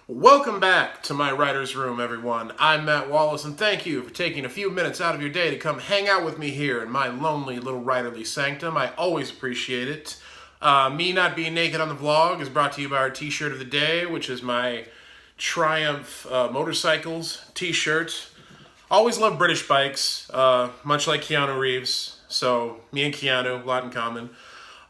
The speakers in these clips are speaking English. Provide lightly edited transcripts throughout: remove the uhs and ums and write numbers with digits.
Welcome back to my writer's room, everyone. I'm Matt Wallace, and thank you for taking a few minutes out of your day to come hang out with me here in my lonely little writerly sanctum. I always appreciate it. Me not being naked on the vlog is brought to you by our t-shirt of the day, which is my Triumph Motorcycles t-shirt. Always love British bikes, much like Keanu Reeves. So, me and Keanu, a lot in common.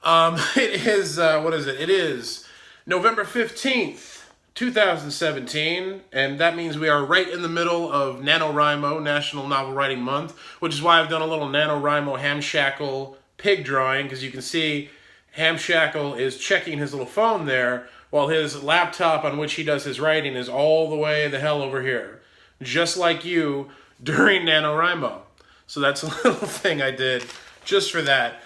It is, It is November 15th. 2017, and that means we are right in the middle of NaNoWriMo, National Novel Writing Month, which is why I've done a little NaNoWriMo Hamshackle pig drawing, because you can see Hamshackle is checking his little phone there, while his laptop on which he does his writing is all the way the hell over here, just like you during NaNoWriMo. So that's a little thing I did just for that.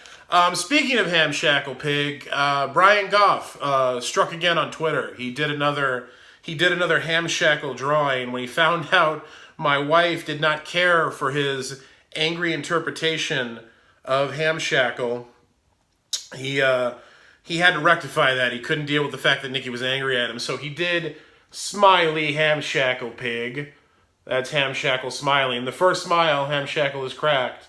Speaking of Hamshackle Pig, Brian Goff struck again on Twitter. He did another Hamshackle drawing when he found out my wife did not care for his angry interpretation of Hamshackle. He had to rectify that. He couldn't deal with the fact that Nikki was angry at him, so he did Smiley Hamshackle Pig. That's Hamshackle smiling. The first smile, Hamshackle is cracked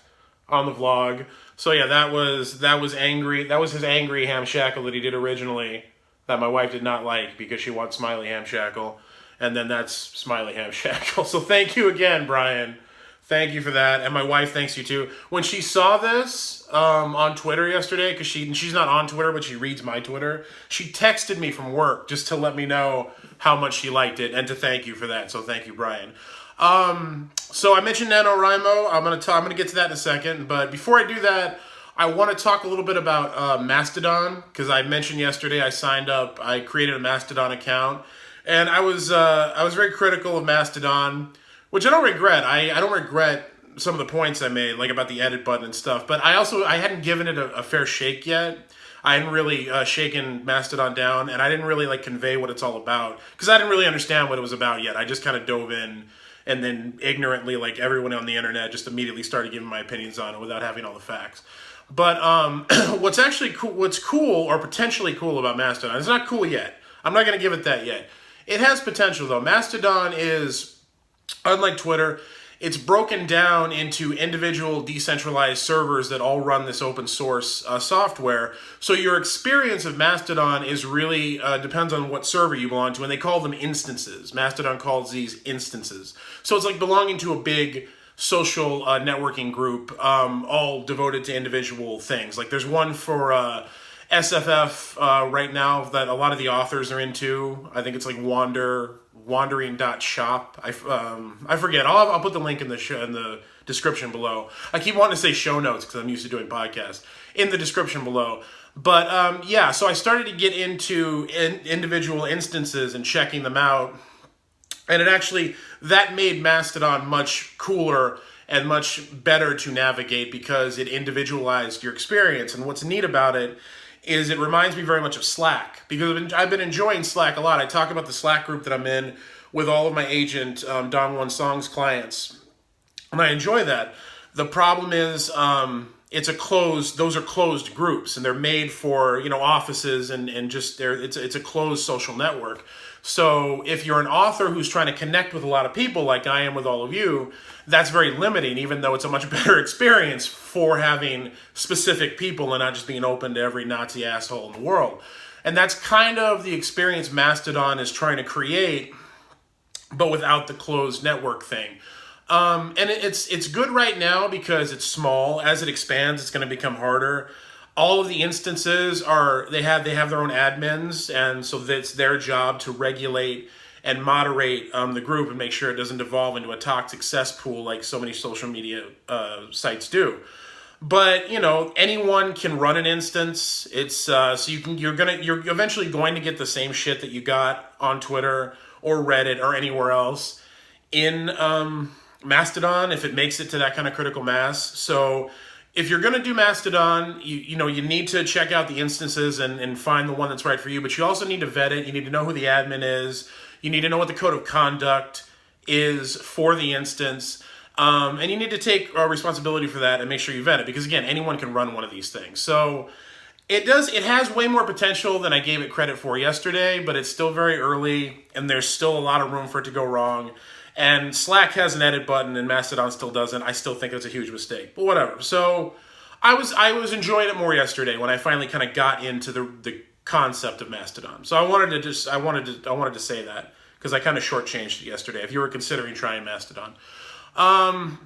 on the vlog. So yeah, that was angry. That was his angry Hamshackle that he did originally that my wife did not like because she wants Smiley Hamshackle. And then that's Smiley Hamshackle. So thank you again, Brian. Thank you for that. And my wife thanks you too. When she saw this on Twitter yesterday, because she's not on Twitter, but she reads my Twitter, she texted me from work just to let me know how much she liked it and to thank you for that. So thank you, Brian. So I mentioned NaNoWriMo. I'm gonna get to that in a second, but before I do that, I want to talk a little bit about Mastodon, because I mentioned yesterday I signed up. I created a Mastodon account, and I was very critical of Mastodon, which I don't regret. I don't regret some of the points I made, like about the edit button and stuff. But I hadn't given it a fair shake yet. I hadn't really shaken Mastodon down, and I didn't really convey what it's all about, because I didn't really understand what it was about yet. I just kind of dove in. And then ignorantly, like everyone on the internet, just immediately started giving my opinions on it without having all the facts. But what's actually cool, what's cool or potentially cool about Mastodon, it's not cool yet. I'm not going to give it that yet. It has potential though. Mastodon is, unlike Twitter, it's broken down into individual decentralized servers that all run this open source software. So your experience of Mastodon is really depends on what server you belong to, and they call them instances. Mastodon calls these instances. So it's like belonging to a big social networking group, all devoted to individual things. Like there's one for SFF right now that a lot of the authors are into. I think it's like wandering.shop. I forget. I'll put the link in the description below. I keep wanting to say show notes because I'm used to doing podcasts. In the description below. But yeah, so I started to get into individual instances and checking them out. And that made Mastodon much cooler and much better to navigate because it individualized your experience. And what's neat about it is it reminds me very much of Slack, because I've been enjoying Slack a lot. I talk about the Slack group that I'm in with all of my agent Don One Songs clients, and I enjoy that. The problem is those are closed groups, and they're made for offices and just it's a closed social network. So if you're an author who's trying to connect with a lot of people like I am with all of you, that's very limiting, even though it's a much better experience for having specific people and not just being open to every Nazi asshole in the world. And that's kind of the experience Mastodon is trying to create, but without the closed network thing. And it's good right now because it's small. As it expands, it's going to become harder. All of the instances they have their own admins, and so it's their job to regulate and moderate the group and make sure it doesn't devolve into a toxic cesspool like so many social media sites do. But anyone can run an instance. It's so you're eventually going to get the same shit that you got on Twitter or Reddit or anywhere else in Mastodon if it makes it to that kind of critical mass. So if you're going to do Mastodon, you need to check out the instances and find the one that's right for you. But you also need to vet it. You need to know who the admin is. You need to know what the code of conduct is for the instance. And you need to take responsibility for that and make sure you vet it. Because, again, anyone can run one of these things. So It does. It has way more potential than I gave it credit for yesterday, but it's still very early, and there's still a lot of room for it to go wrong. And Slack has an edit button, and Mastodon still doesn't. I still think it's a huge mistake, but whatever. So I was enjoying it more yesterday when I finally kind of got into the concept of Mastodon. So I wanted to say that because I kind of shortchanged it yesterday. If you were considering trying Mastodon,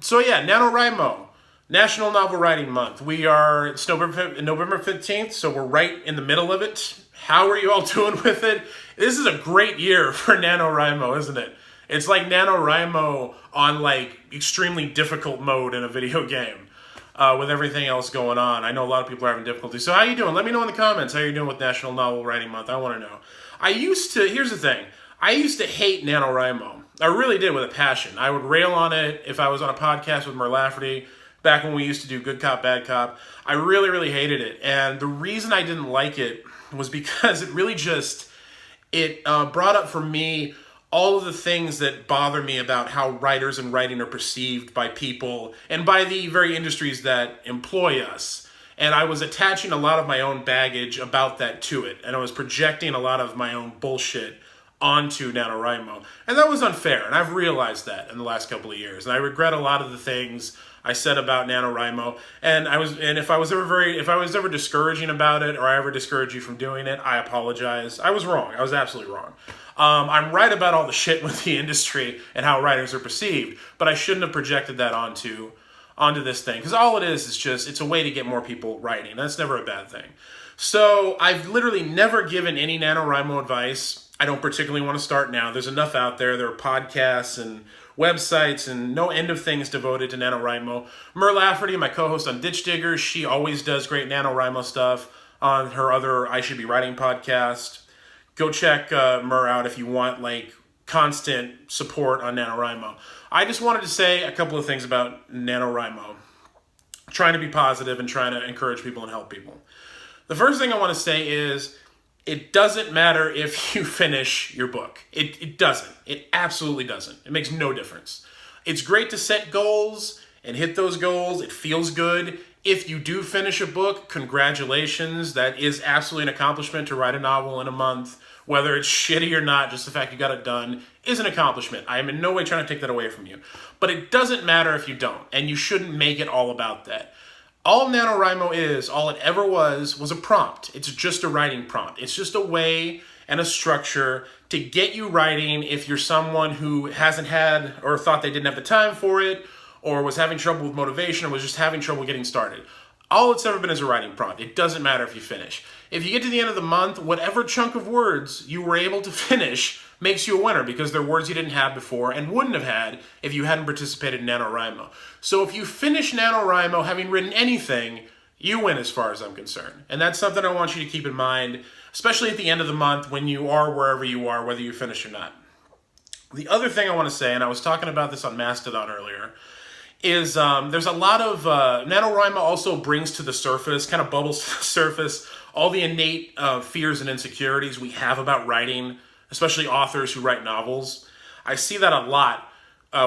so yeah, NaNoWriMo. National Novel Writing Month. It's November 15th, so we're right in the middle of it. How are you all doing with it? This is a great year for NaNoWriMo, isn't it? It's like NaNoWriMo on like extremely difficult mode in a video game with everything else going on. I know a lot of people are having difficulty. So how you doing? Let me know in the comments how you're doing with National Novel Writing Month. I want to know. Here's the thing. I used to hate NaNoWriMo. I really did with a passion. I would rail on it if I was on a podcast with Mer Lafferty. Back when we used to do Good Cop, Bad Cop, I really, really hated it. And the reason I didn't like it was because it really brought up for me all of the things that bother me about how writers and writing are perceived by people and by the very industries that employ us. And I was attaching a lot of my own baggage about that to it. And I was projecting a lot of my own bullshit onto NaNoWriMo. And that was unfair. And I've realized that in the last couple of years. And I regret a lot of the things I said about NaNoWriMo, and if I was ever discouraging about it, or I ever discouraged you from doing it, I apologize. I was wrong. I was absolutely wrong. I'm right about all the shit with the industry and how writers are perceived, but I shouldn't have projected that onto this thing, because all it is just, it's a way to get more people writing. That's never a bad thing. So I've literally never given any NaNoWriMo advice. I don't particularly want to start now. There's enough out there. There are podcasts and websites and no end of things devoted to NaNoWriMo. Mer Lafferty, my co-host on Ditch Diggers, she always does great NaNoWriMo stuff on her other I Should Be Writing podcast. Go check Mer out if you want like constant support on NaNoWriMo. I just wanted to say a couple of things about NaNoWriMo. Trying to be positive and trying to encourage people and help people. The first thing I want to say is it doesn't matter if you finish your book. It doesn't. It absolutely doesn't. It makes no difference. It's great to set goals and hit those goals. It feels good. If you do finish a book, congratulations. That is absolutely an accomplishment to write a novel in a month. Whether it's shitty or not, just the fact you got it done is an accomplishment. I am in no way trying to take that away from you. But it doesn't matter if you don't, and you shouldn't make it all about that. All NaNoWriMo is, all it ever was a prompt. It's just a writing prompt. It's just a way and a structure to get you writing if you're someone who hasn't had or thought they didn't have the time for it, or was having trouble with motivation, or was just having trouble getting started. All it's ever been is a writing prompt. It doesn't matter if you finish. If you get to the end of the month, whatever chunk of words you were able to finish makes you a winner, because they're words you didn't have before and wouldn't have had if you hadn't participated in NaNoWriMo. So if you finish NaNoWriMo having written anything, you win as far as I'm concerned. And that's something I want you to keep in mind, especially at the end of the month when you are wherever you are, whether you finish or not. The other thing I want to say, and I was talking about this on Mastodon earlier, is there's a lot of, NaNoWriMo also brings to the surface, kind of bubbles to the surface, all the innate fears and insecurities we have about writing, especially authors who write novels. I see that a lot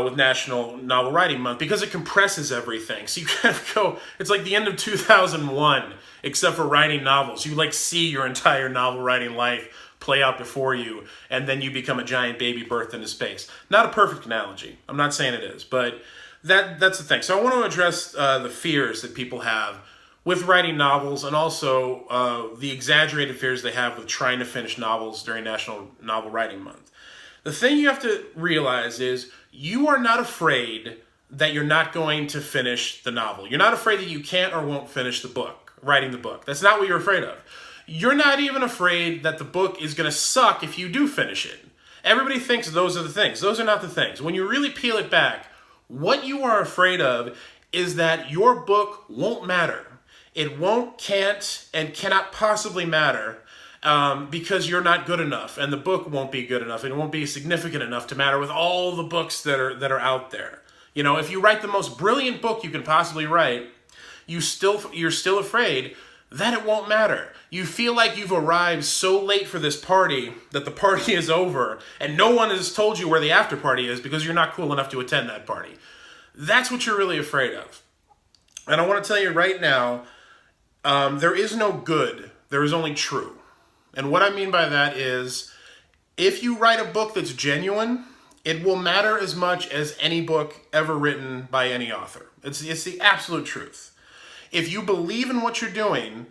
with National Novel Writing Month because it compresses everything. So you kind of go, it's like the end of 2001, except for writing novels. You like see your entire novel writing life play out before you, and then you become a giant baby birthed into space. Not a perfect analogy. I'm not saying it is, but that's the thing. So I want to address the fears that people have with writing novels, and also the exaggerated fears they have with trying to finish novels during National Novel Writing Month. The thing you have to realize is you are not afraid that you're not going to finish the novel. You're not afraid that you can't or won't finish the book, writing the book. That's not what you're afraid of. You're not even afraid that the book is going to suck if you do finish it. Everybody thinks those are the things. Those are not the things. When you really peel it back, what you are afraid of is that your book won't matter. It won't, can't, and cannot possibly matter because you're not good enough, and the book won't be good enough, and it won't be significant enough to matter with all the books that are out there. You know, if you write the most brilliant book you can possibly write, you're still afraid that it won't matter. You feel like you've arrived so late for this party that the party is over, and no one has told you where the after party is because you're not cool enough to attend that party. That's what you're really afraid of. And I want to tell you right now, There is no good. There is only true. And what I mean by that is, if you write a book that's genuine, it will matter as much as any book ever written by any author. It's the absolute truth. If you believe in what you're doing,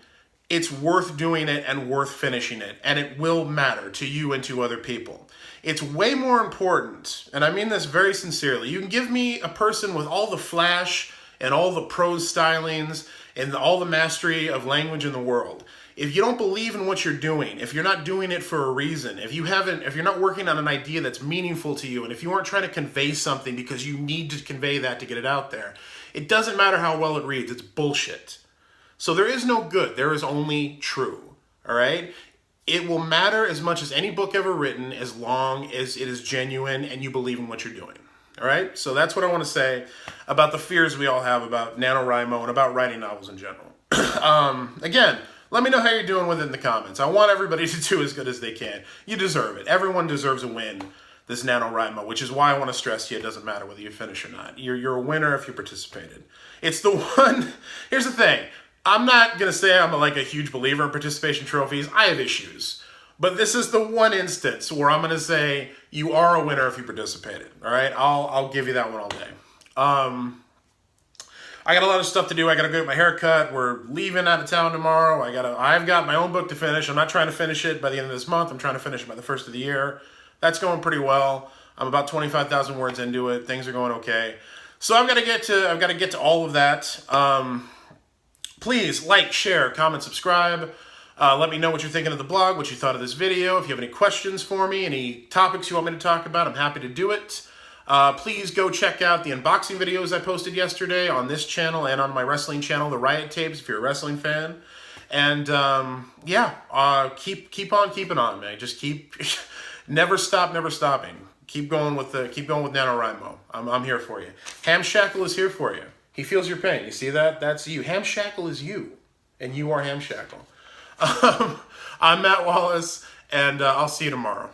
it's worth doing it and worth finishing it, and it will matter to you and to other people. It's way more important, and I mean this very sincerely. You can give me a person with all the flash and all the prose stylings and all the mastery of language in the world. If you don't believe in what you're doing, if you're not doing it for a reason, if you're not working on an idea that's meaningful to you, and if you aren't trying to convey something because you need to convey that to get it out there, it doesn't matter how well it reads. It's bullshit. So there is no good. There is only true. All right? It will matter as much as any book ever written as long as it is genuine and you believe in what you're doing. All right? So that's what I want to say about the fears we all have about NaNoWriMo and about writing novels in general. Again, let me know how you're doing with it in the comments. I want everybody to do as good as they can. You deserve it. Everyone deserves a win, this NaNoWriMo, which is why I want to stress to you it doesn't matter whether you finish or not. You're a winner if you participated. It's the one... Here's the thing. I'm not going to say I'm like a huge believer in participation trophies. I have issues. But this is the one instance where I'm going to say you are a winner if you participated. All right? I'll give you that one all day. I got a lot of stuff to do. I got to go get my hair cut. We're leaving out of town tomorrow. I've got my own book to finish. I'm not trying to finish it by the end of this month. I'm trying to finish it by the first of the year. That's going pretty well. I'm about 25,000 words into it. Things are going okay. So I've got to get to all of that. Please like, share, comment, subscribe. Let me know what you're thinking of the blog, what you thought of this video. If you have any questions for me, any topics you want me to talk about, I'm happy to do it. Please go check out the unboxing videos I posted yesterday on this channel and on my wrestling channel, The Riot Tapes, if you're a wrestling fan. And keep on keeping on, man. Just never stop, never stopping. Keep going with NaNoWriMo. I'm here for you. Hamshackle is here for you. He feels your pain. You see that? That's you. Hamshackle is you, and you are Hamshackle. I'm Matt Wallace, and I'll see you tomorrow.